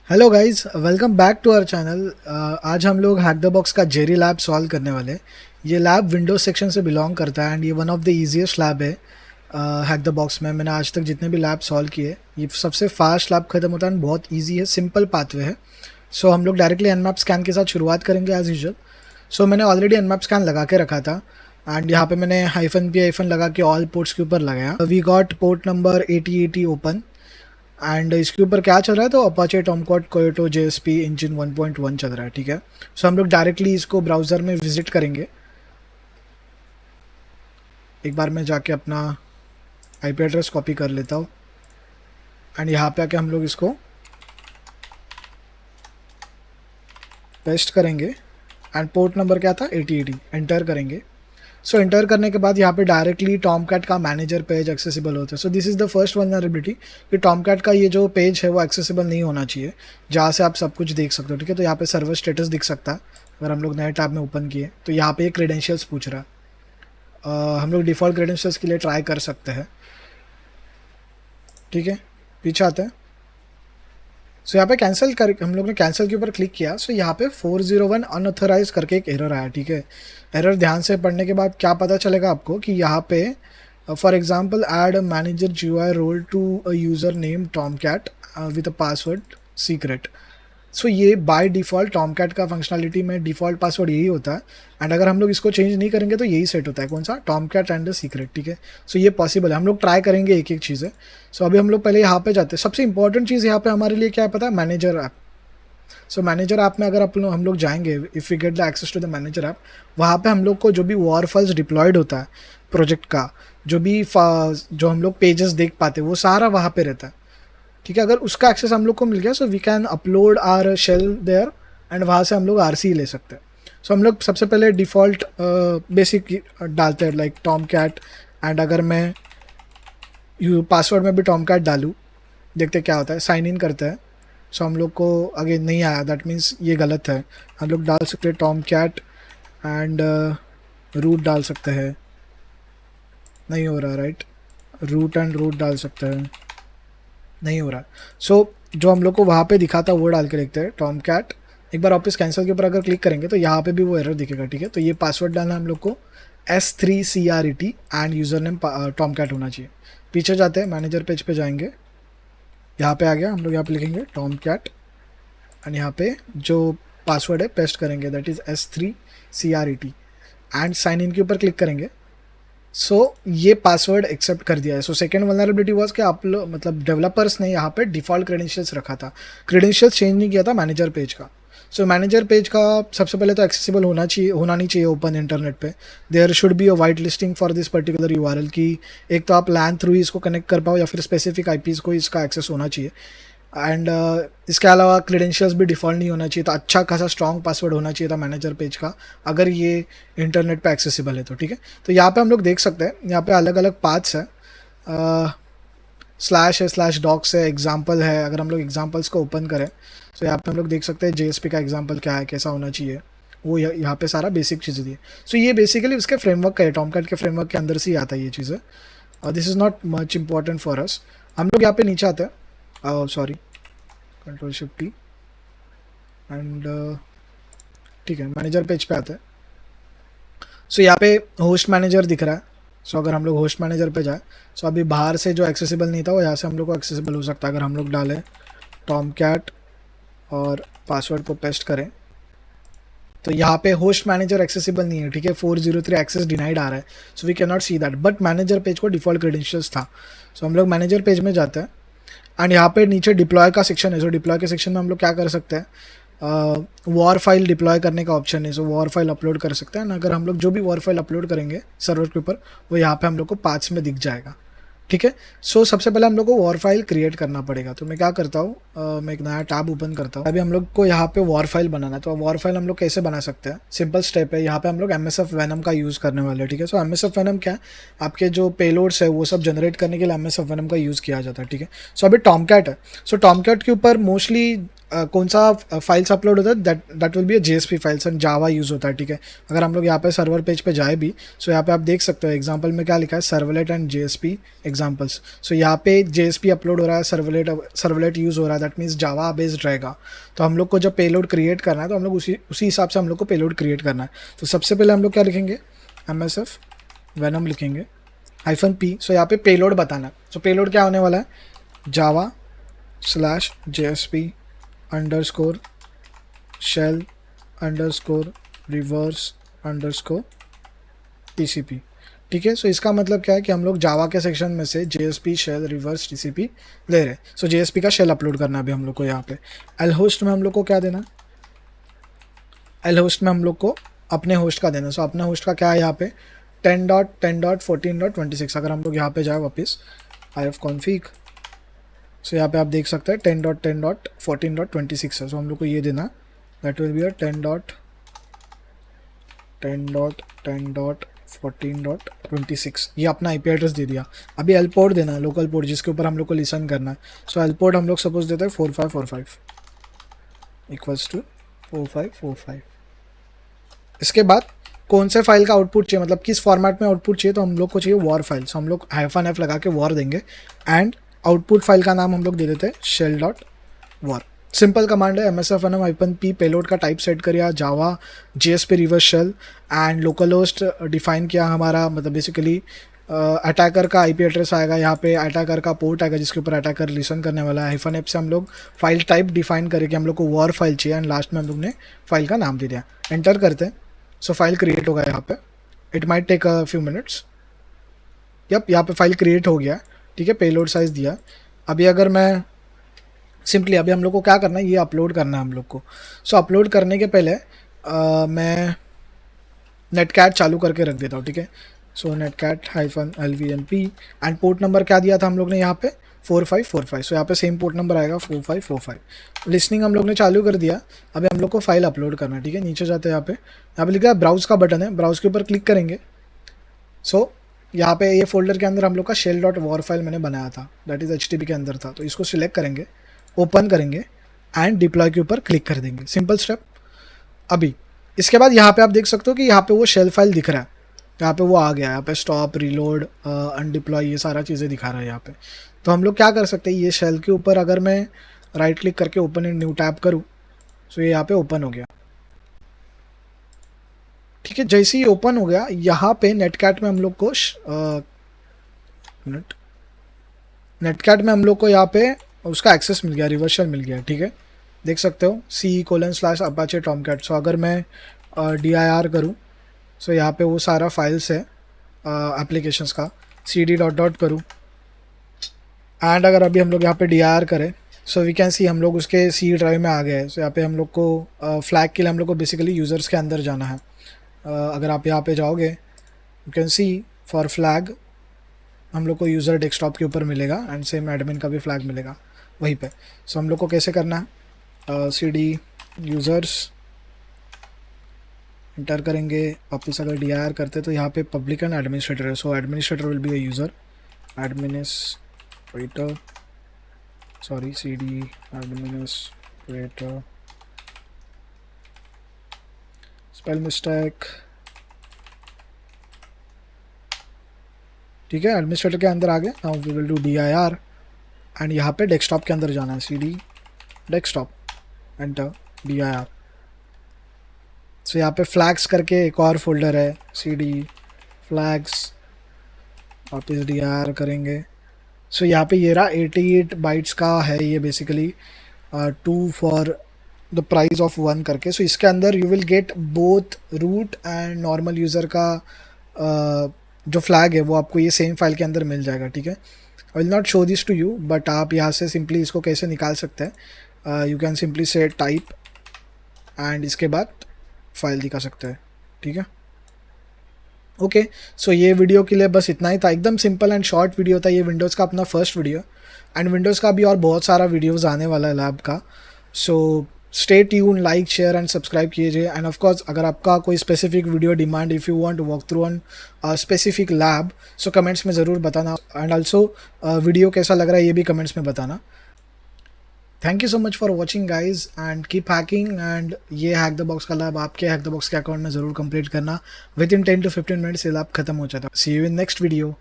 Hello guys, welcome back to our channel. आज हम लोग हैक द बॉक्स का जेरी लैब सॉल्व करने वाले हैं। ये लैब विंडोज सेक्शन से बिलोंग करता है एंड ये one of the easiest lab है हैक द बॉक्स में। मैंने आज तक जितने भी लैब सॉल्व किए, ये सबसे फास्ट लैब खत्म होता है, बहुत ईजी है, सिंपल पाथवे है। सो हम लोग डायरेक्टली एनमैप स्कैन के साथ शुरुआत करेंगे एज यूजुअल। सो मैंने ऑलरेडी एनमैप स्कैन लगा के रखा था एंड यहाँ पे मैंने -p लगा के ऑल पोर्ट्स के ऊपर लगाया। We got port number 8080 open and इसके ऊपर क्या चल रहा है, तो Apache Tomcat Coyote JSP engine 1.1 चल रहा है। ठीक है, सो हम लोग डायरेक्टली इसको ब्राउज़र में विजिट करेंगे। एक बार मैं जाके अपना आईपी एड्रेस कॉपी कर लेता हूँ एंड यहाँ पे आके हम लोग इसको पेस्ट करेंगे एंड पोर्ट नंबर क्या था 8080 एंटर करेंगे। सो एंटर करने के बाद यहाँ पे डायरेक्टली टॉमकैट का मैनेजर पेज एक्सेसिबल होता है। So this is the first vulnerability कि टॉमकैट का ये जो पेज है वो एक्सेसिबल नहीं होना चाहिए, जहाँ से आप सब कुछ देख सकते हो। ठीक है, तो यहाँ पे सर्वर स्टेटस दिख सकता है अगर हम लोग नए टैब में ओपन किए तो। यहाँ पे क्रेडेंशियल्स पूछ रहा है, हम लोग डिफ़ॉल्ट क्रेडेंशियल्स के लिए ट्राई कर सकते हैं। ठीक है, पीछे आते हैं। सो यहाँ पे कैंसिल कर, हम लोग ने कैंसिल के ऊपर क्लिक किया। सो यहाँ पे 401 अनऑथराइज करके एक एरर आया। ठीक है, एरर ध्यान से पढ़ने के बाद क्या पता चलेगा आपको कि यहाँ पे for example add manager GUI role to a user name Tomcat with a password secret. So ये बाय डिफ़ॉल्ट टॉमकैट का फंक्शनलिटी में डिफ़ॉल्ट पासवर्ड यही होता है एंड अगर हम लोग इसको चेंज नहीं करेंगे तो यही सेट होता है, कौन सा, टॉमकैट एंड द सीक्रेट। ठीक है, सो ये पॉसिबल है, हम लोग ट्राई करेंगे एक एक चीज़ें। सो अभी हम लोग पहले यहाँ पे जाते हैं। सबसे इंपॉर्टेंट चीज़ यहाँ पे हमारे लिए क्या है पता है, manager app. So manager app में अगर हम लोग जाएंगे, if we get the access to the manager app, वहाँ पे हम लोग को जो भी वॉर फाइल्स डिप्लॉयड होता है प्रोजेक्ट का, जो हम लोग पेजेस देख पाते हैं वो सारा वहाँ पे रहता है। ठीक है, अगर उसका एक्सेस हम लोग को मिल गया so we can upload our shell there and वहाँ से हम लोग आरसी ले सकते हैं। सो हम लोग सबसे पहले डिफ़ॉल्ट बेसिक डालते हैं लाइक टॉमकैट एंड अगर मैं पासवर्ड में भी टॉमकैट डालूँ, देखते क्या होता है। साइन इन करते हैं। सो हम लोग को आगे नहीं आया, दैट मीन्स ये गलत है। हम लोग डाल सकते हैं टॉमकैट एंड रूट डाल सकते हैं, नहीं हो रहा राइट। रूट एंड रूट डाल सकते हैं, नहीं हो रहा। सो जो हम लोग को वहाँ पे दिखा था वो डाल के देखते हैं टॉमकैट। एक बार वापस कैंसिल के ऊपर अगर क्लिक करेंगे तो यहाँ पे भी वो एरर दिखेगा। ठीक है, तो ये पासवर्ड डालना हम लोग को S3CRET end user name Tomcat होना चाहिए। पीछे जाते हैं, मैनेजर पेज पे जाएंगे, यहाँ पे आ गया, हम लोग यहाँ पे लिखेंगे टॉमकैट एंड यहाँ पे जो पासवर्ड है पेस्ट करेंगे, that is S3CRET and sign in के ऊपर क्लिक करेंगे। सो ये पासवर्ड एक्सेप्ट कर दिया है। सो सेकेंड वल्नरेबिलिटी वाज कि आप लोग मतलब डेवलपर्स ने यहाँ पे डिफ़ॉल्ट क्रेडेंशियल्स रखा था, क्रेडेंशियल्स चेंज नहीं किया था मैनेजर पेज का। सो मैनेजर पेज का सबसे पहले तो एक्सेसिबल होना नहीं चाहिए ओपन इंटरनेट पे। There should be a white listing for this particular URL की एक तो आप लैन थ्रू ही इसको कनेक्ट कर पाओ या फिर स्पेसिफिक आईपीज़ को इसका एक्सेस होना चाहिए। एंड इसके अलावा क्रेडेंशियल्स भी डिफ़ॉल्ट नहीं होना चाहिए था, अच्छा खासा स्ट्रॉन्ग पासवर्ड होना चाहिए था मैनेजर पेज का अगर ये इंटरनेट पे एक्सेसिबल है तो। ठीक है, तो यहाँ पे हम लोग देख सकते हैं, यहाँ पे अलग अलग पाथ्स है, स्लैश है, स्लैश डॉक्स है, एग्जाम्पल है। अगर हम लोग एग्जाम्पल्स को ओपन करें तो यहाँ पे हम लोग देख सकते हैं जेएसपी का एग्जाम्पल क्या है, कैसा होना चाहिए, वो यहाँ पे सारा बेसिक चीज़ें दी है। सो ये बेसिकली उसके फ्रेमवर्क का है, टॉमकैट के फ्रेमवर्क के अंदर से ही आता है ये चीज़ें। This is not much important for us. हम लोग यहाँ पे नीचे आते हैं, सॉरी Ctrl+Shift+T एंड ठीक है, मैनेजर पेज पे आते हैं। सो यहाँ पे होस्ट मैनेजर दिख रहा है। सो अगर हम लोग होस्ट मैनेजर पे जाए, सो अभी बाहर से जो एक्सेसिबल नहीं था वो यहाँ से हम लोग को एक्सेसिबल हो सकता है अगर हम लोग डालें टॉमकैट और पासवर्ड को पेस्ट करें तो यहाँ पे होस्ट मैनेजर एक्सेसिबल नहीं है। ठीक है, 403 एक्सेस डिनाइड आ रहा है, so we can not see that, but manager page को डिफ़ॉल्ट क्रेडेंशियल्स था। सो हम लोग मैनेजर पेज में जाते हैं एंड यहाँ पे नीचे डिप्लॉय का सेक्शन है। सो डिप्लॉय के सेक्शन में हम लोग क्या कर सकते हैं, वॉर फाइल डिप्लॉय करने का ऑप्शन है। सो वॉर फाइल अपलोड कर सकते हैं एंड अगर हम लोग जो भी वॉर फाइल अपलोड करेंगे सर्वर के ऊपर वो यहाँ पे हम लोग को पाथ्स में दिख जाएगा। ठीक है, सो सबसे पहले हम लोग को वॉर फाइल क्रिएट करना पड़ेगा। तो मैं क्या करता हूँ, मैं एक नया टैब ओपन करता हूँ। अभी हम लोग को यहाँ पे वॉर फाइल बनाना है, तो वॉर फाइल हम लोग कैसे बना सकते हैं, सिंपल स्टेप है। यहाँ पे हम लोग MSF Venom का यूज़ करने वाले हैं। ठीक है, सो MSF Venom क्या है, आपके जो पेलोड्स है वो सब जनरेट करने के लिए MSF Venom का यूज़ किया जाता है। ठीक है, सो अभी टॉमकैट है। सो टॉमकैट के ऊपर मोस्टली कौन सा फाइल्स अपलोड होता है, that will be a JSP files and Java use होता है, ठीक है। अगर हम लोग यहाँ पे सर्वर पेज पे जाए भी, सो यहाँ पे आप देख सकते हो एग्जांपल में क्या लिखा है, सर्वलेट एंड जेएसपी एग्जांपल्स। सो यहाँ पे जेएसपी अपलोड हो रहा है, सर्वलेट यूज़ हो रहा है, दैट मीन्स जावा बेस्ड रहेगा। तो हम लोग को जब पेलोड क्रिएट करना है तो हम लोग उसी हिसाब से हम लोग को पेलोड क्रिएट करना है। तो सबसे पहले हम लोग क्या लिखेंगे, MSF वेनम लिखेंगे -p। सो यहाँ पे पेलोड बताना है। सो पेलोड क्या होने वाला है, java/jsp _ shell _ reverse _ tcp, ठीक है। सो इसका मतलब क्या है कि हम लोग जावा के सेक्शन में से JSP शेल रिवर्स TCP ले रहे हैं। सो JSP का शेल अपलोड करना है अभी हम लोग को यहाँ पे। एल होस्ट में हम लोग को क्या देना, एल होस्ट में हम लोग को अपने होस्ट का देना। सो अपने होस्ट का क्या है यहाँ पे 10.10.14.26। अगर हम लोग यहाँ पे जाए वापस ifconfig, सो यहाँ पे आप देख सकते हैं 10.10.14.26 है। सो हम लोग को ये देना, दैट विल बी अ 10.10.14.26। ये अपना IP एड्रेस दे दिया। अभी एल पोर्ट देना है, लोकल पोर्ट जिसके ऊपर हम लोग को लिसन करना है। सो एल पोर्ट हम लोग सपोज देते हैं 4545 इक्वल्स टू 4545। इसके बाद कौन से फाइल का आउटपुट चाहिए, मतलब किस फॉर्मेट में आउटपुट चाहिए, तो हम लोग को चाहिए वॉर फाइल। सो हम लोग -f लगा के वॉर देंगे एंड आउटपुट फाइल का नाम हम लोग दे देते हैं shell.war। सिंपल कमांड है, MSF -p पेलोड का टाइप सेट करिए, Java JSP reverse shell and local host define किया हमारा, मतलब बेसिकली अटैकर का IP एड्रेस आएगा, यहाँ पे अटैकर का पोर्ट आएगा जिसके ऊपर अटैकर लिसन करने वाला है। -f से हम लोग फाइल टाइप डिफाइन करेंगे, हम लोग को वॉर फाइल चाहिए एंड लास्ट में हम लोग ने फाइल का नाम दे दिया। एंटर करते हैं। सो फाइल क्रिएट होगा यहाँ पे, it might take a few minutes. यहाँ पे फाइल क्रिएट हो गया, ठीक है। पेलोड साइज दिया। अभी अगर मैं सिंपली अभी हम लोग को क्या करना है, ये अपलोड करना है हम लोग को। सो अपलोड करने के पहले मैं नेटकैट चालू करके रख देता हूँ, ठीक है। सो नेटकैट -lvnp एंड पोर्ट नंबर क्या दिया था हम लोग ने यहाँ पे 4545। सो यहाँ पे सेम पोर्ट नंबर आएगा 4545। लिसनिंग हम लोग ने चालू कर दिया। अभी हम लोग को फाइल अपलोड करना है, ठीक है। नीचे जाते हैं, यहाँ पे लिखा है ब्राउज का बटन है, ब्राउज के ऊपर क्लिक करेंगे। सो यहाँ पे ये फोल्डर के अंदर हम लोग का shell.war फाइल मैंने बनाया था, दैट इज़ HTTP के अंदर था। तो इसको सिलेक्ट करेंगे, ओपन करेंगे एंड डिप्लॉय के ऊपर क्लिक कर देंगे। Simple step. अभी इसके बाद यहाँ पे आप देख सकते हो कि यहाँ पे वो शेल फाइल दिख रहा है, यहाँ पे वो आ गया, यहाँ पे स्टॉप, रीलोड, अनडिप्लॉय, ये सारा चीज़ें दिखा रहा है यहाँ पे। तो हम लोग क्या कर सकते हैं, ये शेल के ऊपर अगर मैं राइट क्लिक करके ओपन इन न्यू टैब करूँ, सो ये यहाँ पे ओपन हो गया, ठीक है। जैसे ही ओपन हो गया, यहाँ पे नेटकैट में हम लोग को नेटकैट में हम लोग को यहाँ पे उसका एक्सेस मिल गया, रिवर्स शेल मिल गया, ठीक है। देख सकते हो C:/Apache Tomcat। सो अगर मैं dir करूँ, सो यहाँ पे वो सारा फाइल्स है एप्लीकेशंस का, cd .. करूँ एंड अगर अभी हम लोग यहाँ पे dir करें, सो वी कैन सी हम लोग उसके C ड्राइव में आ गए हैं। सो यहाँ पे हम लोग को फ्लैग के लिए हम लोग को बेसिकली यूज़र्स के अंदर जाना है। अगर आप यहाँ पे जाओगे, you can see for flag हम लोग को यूज़र डेस्कटॉप के ऊपर मिलेगा एंड सेम एडमिन का भी फ्लैग मिलेगा वहीं पे। सो हम लोग को कैसे करना है, cd यूज़र्स इंटर करेंगे, वापस अगर dir करते तो यहाँ पे पब्लिक एंड एडमिनिस्ट्रेटर है। So administrator will be a user, administrator, sorry cd administrator, spell mistake, ठीक है। एडमिनिस्ट्रेटर के अंदर आ गया। Now we will do dir and यहाँ पे डेस्कटॉप के अंदर जाना है, cd desktop, enter dir। So यहाँ पे फ्लैग्स करके एक और फोल्डर है, cd फ्लैग्स, वापस dir करेंगे। सो यहाँ पे ये रहा 88 बाइट्स का है ये, basically 2 for the price of 1 करके। सो इसके अंदर you will get both root and normal user का जो फ्लैग है वो आपको ये सेम फाइल के अंदर मिल जाएगा, ठीक है। I will not show this to you, but आप यहाँ से सिंपली इसको कैसे निकाल सकते हैं, you can simply say type and इसके बाद फाइल दिखा सकते हैं, ठीक है। ओके, सो ये वीडियो के लिए बस इतना ही था, एकदम सिंपल एंड शॉर्ट वीडियो था। ये विंडोज़ का अपना फर्स्ट वीडियो एंड विंडोज़ का भी और बहुत सारा वीडियोज़ आने वाला है लैब का। So stay tune, like, share and subscribe कीजिए। एंड ऑफ कोर्स अगर आपका कोई specific video demand, if you want to walk through on specific lab, so comments में ज़रूर बताना। एंड ऑल्सो वीडियो कैसा लग रहा है ये भी कमेंट्स में बताना। Thank you so much for watching guys and keep hacking. And ये हैक द बॉक्स का लैब आपके हैक द बॉक्स के अकाउंट में ज़रूर कंप्लीट करना। विद इन 10 to 15 मिनट्स ये लैब खत्म हो जाता है। सी यू इन नेक्स्ट वीडियो।